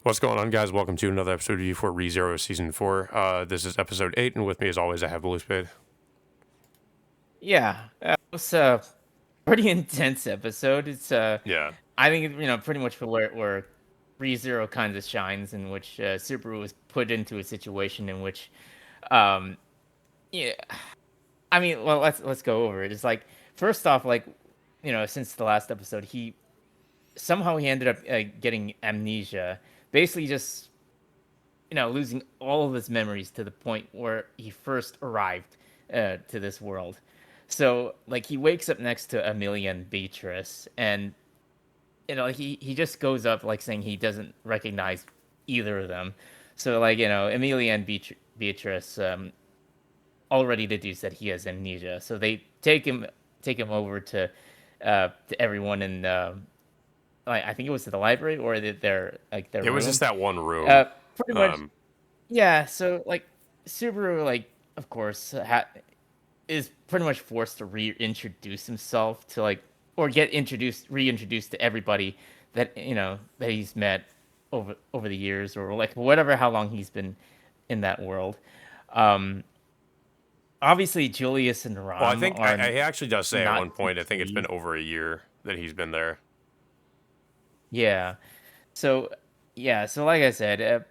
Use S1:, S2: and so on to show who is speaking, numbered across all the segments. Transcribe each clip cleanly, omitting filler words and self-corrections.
S1: What's going on, guys? Welcome to another episode of U4 ReZero Season 4. This is episode 8, and with me, as always, I have Blue Spade.
S2: Yeah, it was a pretty intense episode.
S1: Yeah.
S2: I think pretty much where ReZero kind of shines, in which Subaru was put into a situation in which, um, yeah, I mean, well, let's go over it. It's like first off, like since the last episode, he ended up getting amnesia, basically just losing all of his memories to the point where he first arrived to this world. So like he wakes up next to Amelia and Beatrice, and he just goes up like saying he doesn't recognize either of them. So like Amelia and Beatrice already deduce that he has amnesia. So they take him over to everyone in like I think it was to the library or their
S1: It was just
S2: room.
S1: that one room.
S2: Uh, Pretty much.
S1: Um,
S2: Yeah, so like Subaru, like of course, is pretty much forced to reintroduce himself to or get reintroduced to everybody that that he's met over the years, or like whatever how long he's been in that world. Um, Obviously, Julius and
S1: well, I
S2: Ram
S1: think
S2: are
S1: he actually does say at
S2: not
S1: one
S2: too
S1: point, I think it's been
S2: pleased.
S1: over a year that he's been there.
S2: Yeah, so so like I said,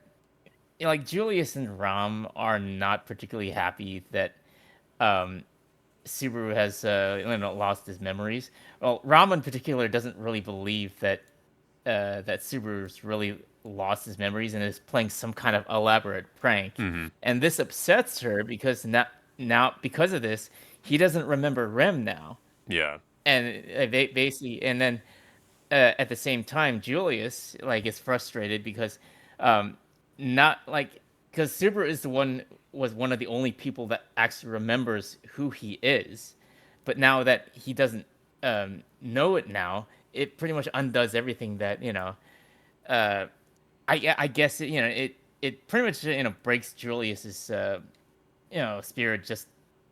S2: like Julius and Ram are not particularly happy that um Subaru has lost his memories. Well, Ram in particular doesn't really believe that Subaru's really lost his memories and is playing some kind of elaborate prank.
S1: Hmm.
S2: And this upsets her because now because of this, he doesn't remember Rem now.
S1: Yeah.
S2: And they basically and then at the same time, Julius like is frustrated because um not like because Subaru is the one was one of the only people that actually remembers who he is, but now that he doesn't know it now, it pretty much undoes everything that Uh, I guess it pretty much breaks Julius's spirit just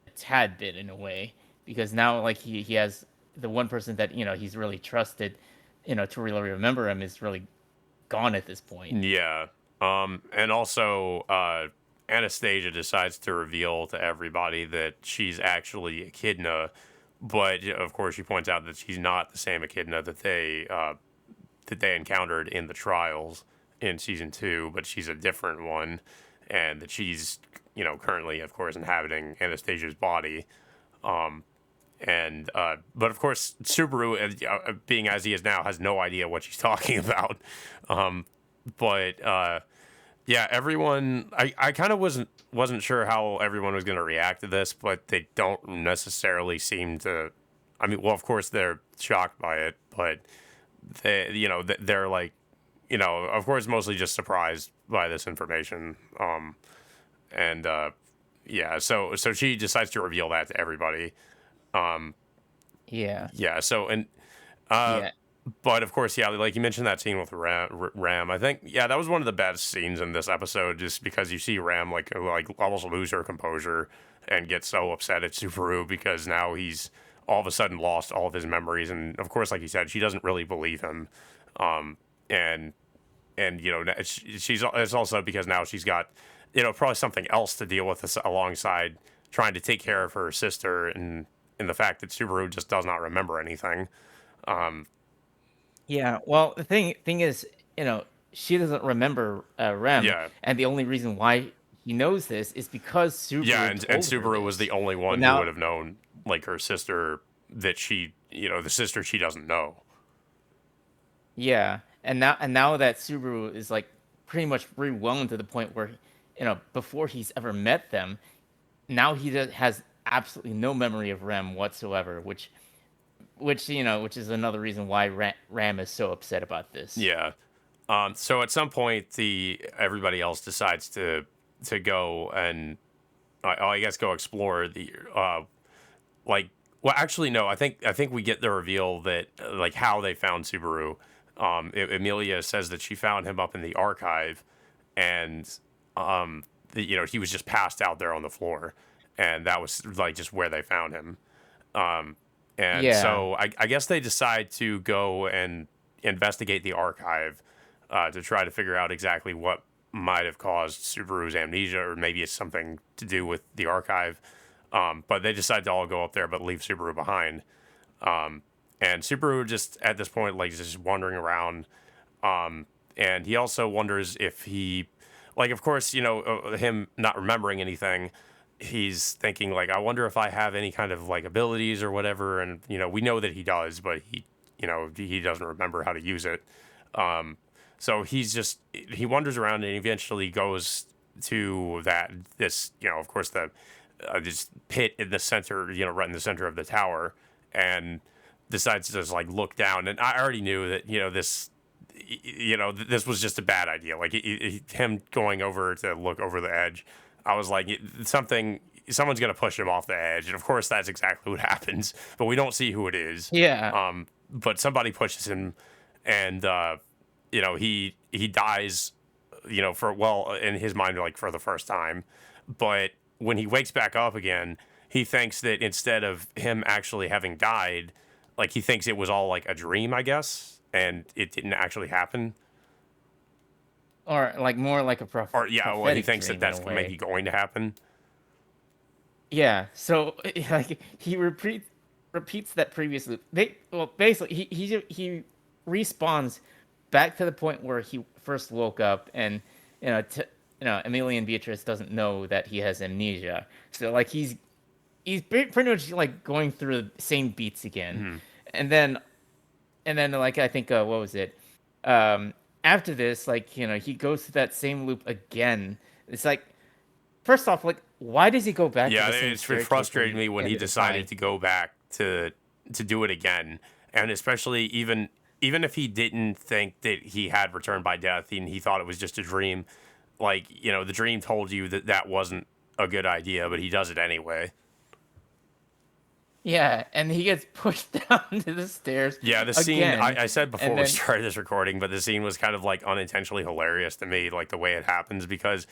S2: a tad bit in a way, because now like he has the one person that he's really trusted to really remember him is really gone at this point.
S1: Yeah. And also, Anastasia decides to reveal to everybody that she's actually Echidna, but of course, she points out that she's not the same Echidna that they encountered in the trials in season 2, but she's a different one, and that she's currently, of course, inhabiting Anastasia's body. And but of course, Subaru, being as he is now, has no idea what she's talking about. Um, but yeah, everyone, I kind of wasn't sure how everyone was going to react to this, but they don't necessarily seem to. I mean, well, of course they're shocked by it, but they're like, of course, mostly just surprised by this information. And yeah, so she decides to reveal that to everybody. Um,
S2: Yeah,
S1: yeah, so and uh,
S2: yeah,
S1: but of course, yeah, like you mentioned that scene with Ram. I think yeah, that was one of the best scenes in this episode, just because you see Ram like almost lose her composure and get so upset at Subaru because now he's all of a sudden lost all of his memories, and of course, like you said, she doesn't really believe him, um, and she's it's also because now she's got probably something else to deal with alongside trying to take care of her sister and in the fact that Subaru just does not remember anything. Um,
S2: yeah. Well, the thing is, she doesn't remember Rem,
S1: yeah,
S2: and the only reason why he knows this is because
S1: yeah,
S2: Subaru
S1: and
S2: told her
S1: Subaru was the
S2: this.
S1: only
S2: But
S1: one who
S2: now,
S1: would have known like her sister that she the sister she doesn't know.
S2: yeah, and now that Subaru is like pretty much rewound to the point where, before he's ever met them, now has absolutely no memory of Rem whatsoever, which is another reason why Ram is so upset about this.
S1: Yeah. So at some point, the everybody else decides to go and I guess go explore the like. Well, actually, no. I think we get the reveal that like how they found Subaru. Emilia says that she found him up in the archive, and he was just passed out there on the floor, and that was like just where they found him. Um, and
S2: Yeah,
S1: so I guess they decide to go and investigate the archive. to try to figure out exactly what might have caused Subaru's amnesia, or maybe it's something to do with the archive. But they decide to all go up there, but leave Subaru behind. And Subaru just at this point, like, just wandering around. And he also wonders if he, like, of course, him not remembering anything, he's thinking, like, I wonder if I have any kind of, like, abilities or whatever. And, we know that he does, but he doesn't remember how to use it. So he wanders around and eventually goes to of course, this pit in the center, right in the center of the tower, and decides to just, like, look down. And I already knew that, this was just a bad idea. Like, him going over to look over the edge, I was like, someone's going to push him off the edge. And of course, that's exactly what happens, but we don't see who it is.
S2: Yeah.
S1: But somebody pushes him, and, he dies, in his mind, like, for the first time. But when he wakes back up again, he thinks that instead of him actually having died, like, he thinks it was all, like, a dream, I guess, and it didn't actually happen.
S2: Or, like, more like a
S1: Or, yeah, well, he thinks that
S2: dream
S1: that's
S2: in a way.
S1: maybe going to happen.
S2: Yeah, so like he repeats that previous loop. Basically he respawns back to the point where he first woke up, and Amelia and Beatrice doesn't know that he has amnesia. So, like, he's pretty much, like, going through the same beats again,
S1: Mm-hmm.
S2: and then like, I think what was it? After this, like, he goes through that same loop again. It's like, first off, like, why does he go back?
S1: Yeah,
S2: to the same
S1: it's
S2: staircase
S1: frustrated me when he
S2: ended
S1: decided
S2: fine?
S1: to go back to do it again, and especially even if he didn't think that he had returned by death, and he thought it was just a dream. Like, the dream told you that that wasn't a good idea, but he does it anyway.
S2: Yeah, and he gets pushed down to the stairs.
S1: Yeah, the scene,
S2: again,
S1: I said before
S2: and
S1: we
S2: then
S1: started this recording, but the scene was kind of, like, unintentionally hilarious to me, like, the way it happens, because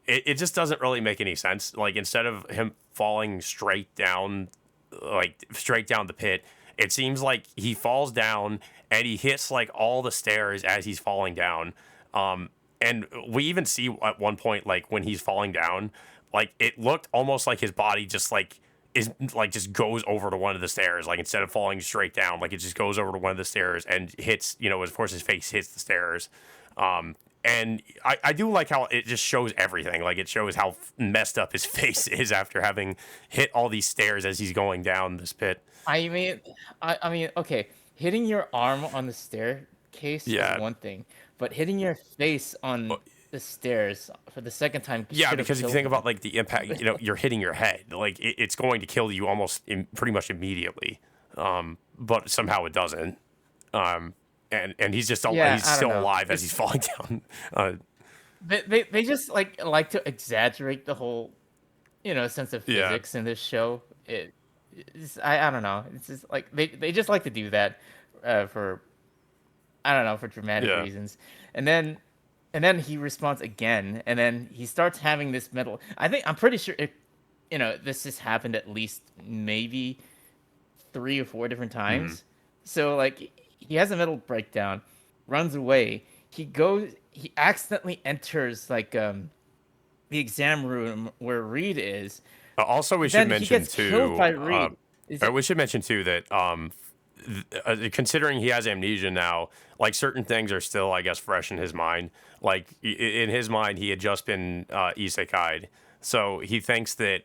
S1: it just doesn't really make any sense. Like, instead of him falling straight down the pit, it seems like he falls down and he hits, like, all the stairs as he's falling down. And we even see at one point, like, when he's falling down, like, it looked almost like his body just, like, just goes over to one of the stairs. Like, instead of falling straight down, like, it just goes over to one of the stairs and hits, of course, his face hits the stairs. And I do like how it just shows everything. Like, it shows how messed up his face is after having hit all these stairs as he's going down this pit.
S2: I mean, okay, hitting your arm on the staircase
S1: Yeah.
S2: is one thing, but hitting your face on the stairs for the second time
S1: Yeah,
S2: should have
S1: because if you
S2: killed
S1: think
S2: him.
S1: about, like, the impact, you're hitting your head. Like, it's going to kill you almost pretty much immediately. But somehow it doesn't. And he's just
S2: Yeah,
S1: he's
S2: I don't
S1: still
S2: know.
S1: alive as he's falling down.
S2: They just like to exaggerate the whole sense of
S1: Yeah.
S2: physics in this show. I don't know. It's just like they just like to do that for I don't know, for dramatic
S1: Yeah.
S2: reasons. And then he responds again, and then he starts having this mental. I'm pretty sure this has happened at least maybe 3 or 4 different times. So, like, he has a mental breakdown, runs away. He accidentally enters, like, the exam room where Reed is.
S1: Also, we should
S2: Then he
S1: mention
S2: gets killed
S1: too.
S2: by Reed. Is it-
S1: We should mention too that considering he has amnesia now, like, certain things are still, I guess, fresh in his mind. Like, in his mind, he had just been isekai'd, so he thinks that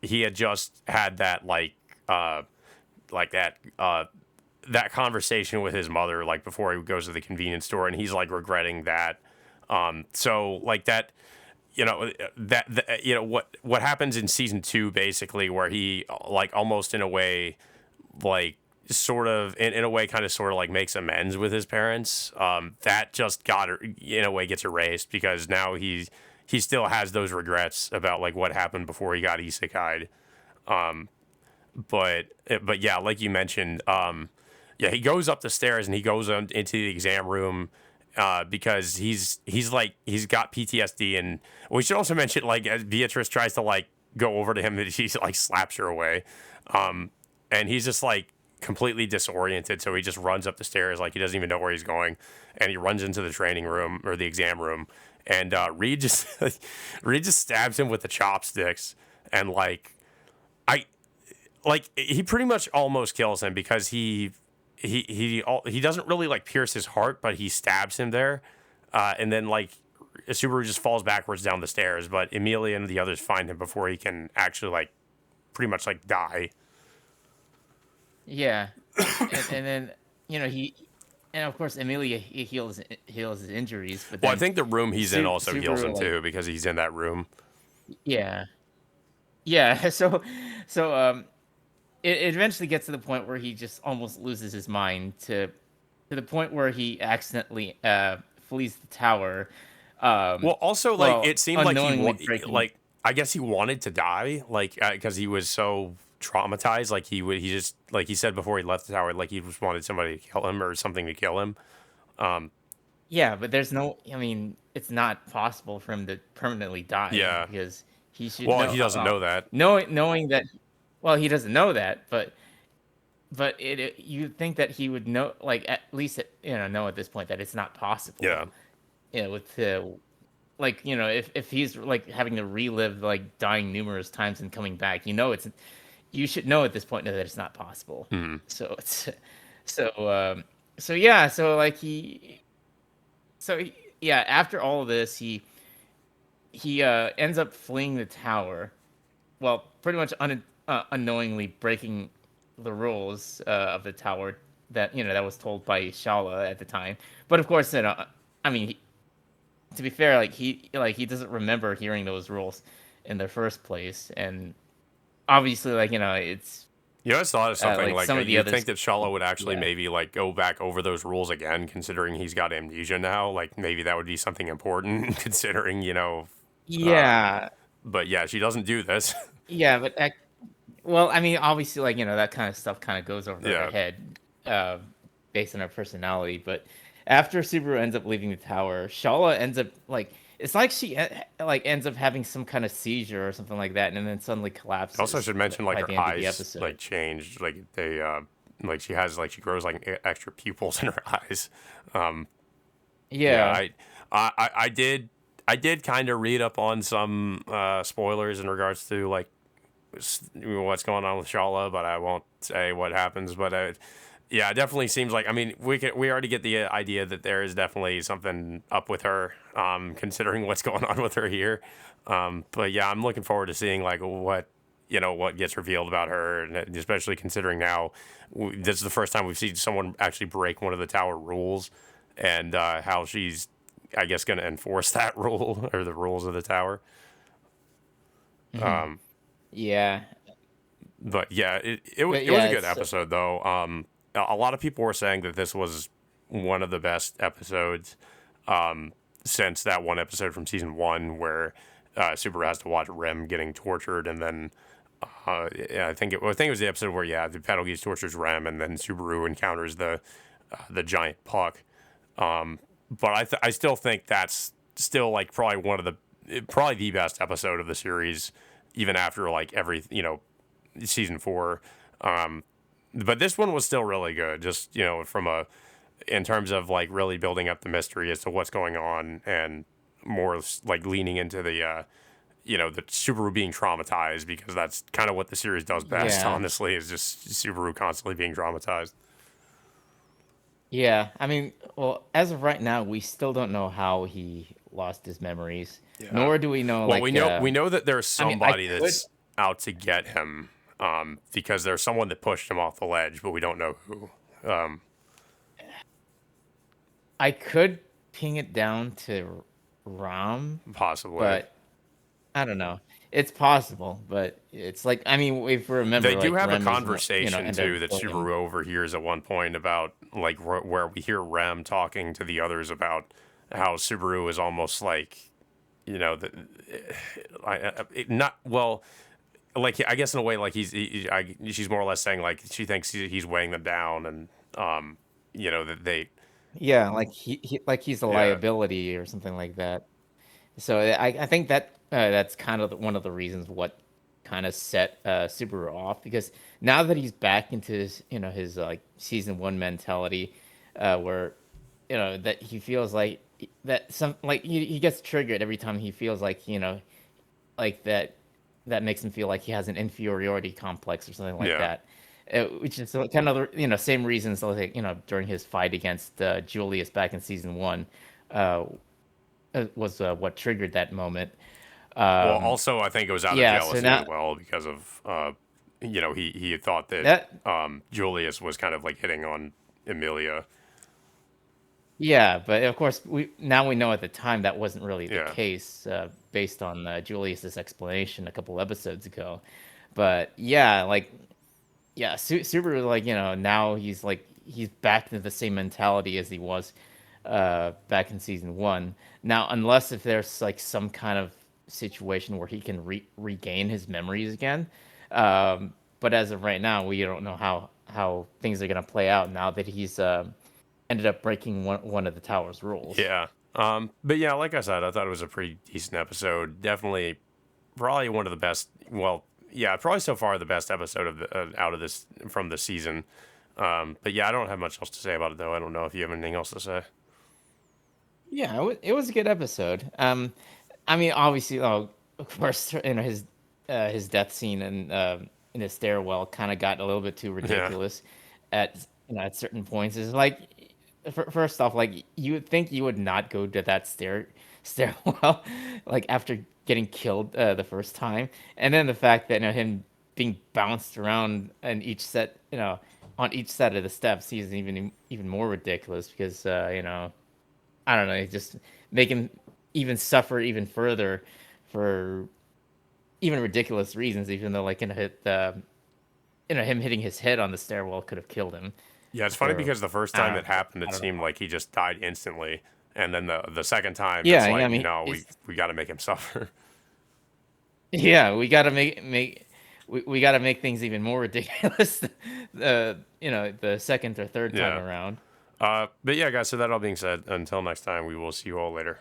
S1: he had just had that, that conversation with his mother, like, before he goes to the convenience store, and he's, like, regretting that. So, like, that. What happens in season 2, basically, where he, like, almost in a way, like, sort of in a way kind of sort of like makes amends with his parents, that just in a way gets erased, because now he still has those regrets about, like, what happened before he got isekai'd. But yeah, like you mentioned, yeah, he goes up the stairs and he goes into the exam room, because he's got PTSD. And we should also mention, like, as Beatrice tries to, like, go over to him, and he, like, slaps her away, and he's just like, completely disoriented, so he just runs up the stairs like he doesn't even know where he's going, and he runs into the training room or the exam room, and Reed just Reed just stabs him with the chopsticks, and I he pretty much almost kills him because he doesn't really like pierce his heart, but he stabs him there, and then like Subaru just falls backwards down the stairs, but Emilia and the others find him before he can actually like pretty much like die.
S2: Yeah, and then he, and of course Emilia he heals his injuries, but
S1: Well, I
S2: then
S1: think the room he's in also heals him
S2: Subaru like
S1: too because he's in that room.
S2: yeah yeah so it eventually gets to the point where he just almost loses his mind to the point where he accidentally flees the tower.
S1: Well, also like
S2: Well,
S1: it seemed like
S2: unknowingly breaking.
S1: like I guess he wanted to die, like because he was so traumatized. Like he just like he said before he left the tower, like he just wanted somebody to kill him or something to kill him. Um,
S2: Yeah, but there's no. I mean, it's not possible for him to permanently die
S1: yeah.
S2: because he should
S1: Well,
S2: know.
S1: he doesn't know that.
S2: Knowing that, well, he doesn't know that, but you think that he would know, like at least know at this point that it's not possible.
S1: Yeah.
S2: With the like if he's like having to relive like dying numerous times and coming back, you should know at this point that it's not possible.
S1: Mhm.
S2: So it's so so yeah, so like yeah, after all of this, he ends up fleeing the tower. Well, pretty much unknowingly breaking the rules of the tower that was told by Shala at the time. But of course, I mean, to be fair, he doesn't remember hearing those rules in the first place, and obviously, it's
S1: You know, I just thought of something
S2: like
S1: like
S2: some of the
S1: you
S2: others.
S1: think that Shala would actually
S2: Yeah.
S1: maybe like go back over those rules again, considering he's got amnesia now. Like maybe that would be something important, considering Uh,
S2: Yeah,
S1: but yeah, she doesn't do this.
S2: yeah, but well, I mean, obviously, that kind of stuff kind of goes over her
S1: Yeah.
S2: head, uh, based on her personality. But after Subaru ends up leaving the tower, Shala ends up it's like she like ends up having some kind of seizure or something like that, and then suddenly
S1: Also, I
S2: collapses
S1: should mention like
S2: by
S1: her
S2: the end of the
S1: eyes like
S2: episode.
S1: changed, like they like she grows like extra pupils in her eyes. Um, yeah,
S2: Yeah.
S1: I did kind of read up on some spoilers in regards to like what's going on with Shala, but I won't say what happens. But yeah, it definitely seems like, I mean, we already get the idea that there is definitely something up with her, considering what's going on with her here. But yeah, I'm looking forward to seeing like what gets revealed about her, and especially considering now this is the first time we've seen someone actually break one of the tower rules, and how she's, I guess, going to enforce that rule or the rules of the tower.
S2: Hmm.
S1: Um,
S2: Yeah.
S1: but yeah,
S2: But
S1: it was
S2: yeah,
S1: a good
S2: it's
S1: episode though. A lot of people were saying that this was one of the best episodes since that one episode from season one where Super has to watch Rem getting tortured, and then yeah, I think it was the episode where the Paddle Geese tortures Rem, and then Subaru encounters the giant puck. But I still think that's still like probably the best episode of the series, even after like every season four. But this one was still really good, just from in terms of like really building up the mystery as to what's going on, and more like leaning into the Subaru being traumatized, because that's kind of what the series does best.
S2: yeah.
S1: Honestly, is just Subaru constantly being traumatized.
S2: Yeah. I mean, well, as of right now, we still don't know how he lost his memories,
S1: Yeah.
S2: nor do we know
S1: Well, we know that there's
S2: I mean, I
S1: somebody
S2: could
S1: that's out to get him, because there's someone that pushed him off the ledge, but we don't know who. Um,
S2: I could ping it down to Ram,
S1: Possibly.
S2: but I don't know. It's possible, but it's like, I mean, if we remember,
S1: They do
S2: like
S1: have a
S2: Rem is
S1: conversation
S2: ended
S1: too
S2: up
S1: that
S2: killing him.
S1: Subaru overhears at one point about like where we hear Rem talking to the others about how Subaru is almost like, the not well, like I guess in a way like she's more or less saying like she thinks he's weighing them down, and that they
S2: Yeah, like like he's a
S1: yeah.
S2: liability or something like that. So I think that that's kind of one of the reasons what kind of set Subaru off because now that he's back into his his like season one mentality, where that he feels like that some like he gets triggered every time he feels like like that makes him feel like he has an inferiority complex or something like
S1: Yeah.
S2: that. Which is kind of same reasons like during his fight against Julius back in season one, uh, was what triggered that moment.
S1: Well,
S2: Um,
S1: also I think it was out of
S2: yeah, so
S1: jealousy as
S2: now
S1: well because of he had thought that
S2: that
S1: Julius was kind of like hitting on Emilia.
S2: yeah, but of course we know at the time that wasn't really the
S1: Yeah.
S2: case based on Julius's explanation a couple episodes ago. But yeah, like yeah, Subaru like now he's back to the same mentality as he was back in season one. Now, unless if there's like some kind of situation where he can regain his memories again, but as of right now, we don't know how things are gonna play out now that he's ended up breaking one of the tower's rules.
S1: Yeah. But yeah, like I said, I thought it was a pretty decent episode. Definitely, probably one of the best. Well, yeah, probably so far the best episode of out of this from the season. But yeah, I don't have much else to say about it though. I don't know if you have anything else to say.
S2: Yeah, it was a good episode. I mean, obviously, oh, of course, his death scene and in the stairwell kind of got a little bit too
S1: Yeah.
S2: ridiculous at at certain points. Is like first off, like you would think you would not go to that stairwell like after getting killed the first time, and then the fact that him being bounced around in each set, on each set of the steps, he's even more ridiculous because I don't know, just make him even suffer even further for even ridiculous reasons, even though like him hitting his head on the stairwell could have killed him.
S1: Yeah, it's funny
S2: For
S1: because the first
S2: I
S1: time
S2: don't
S1: it happened,
S2: I
S1: it
S2: don't know.
S1: seemed like he just died instantly, and then the second time, it's
S2: Yeah, yeah. I
S1: like
S2: mean,
S1: no, we
S2: it's
S1: we got to make him suffer.
S2: yeah. We gotta we gotta make things even more ridiculous. The second or third time
S1: Yeah.
S2: around.
S1: But yeah, guys. So that all being said, until next time, we will see you all later.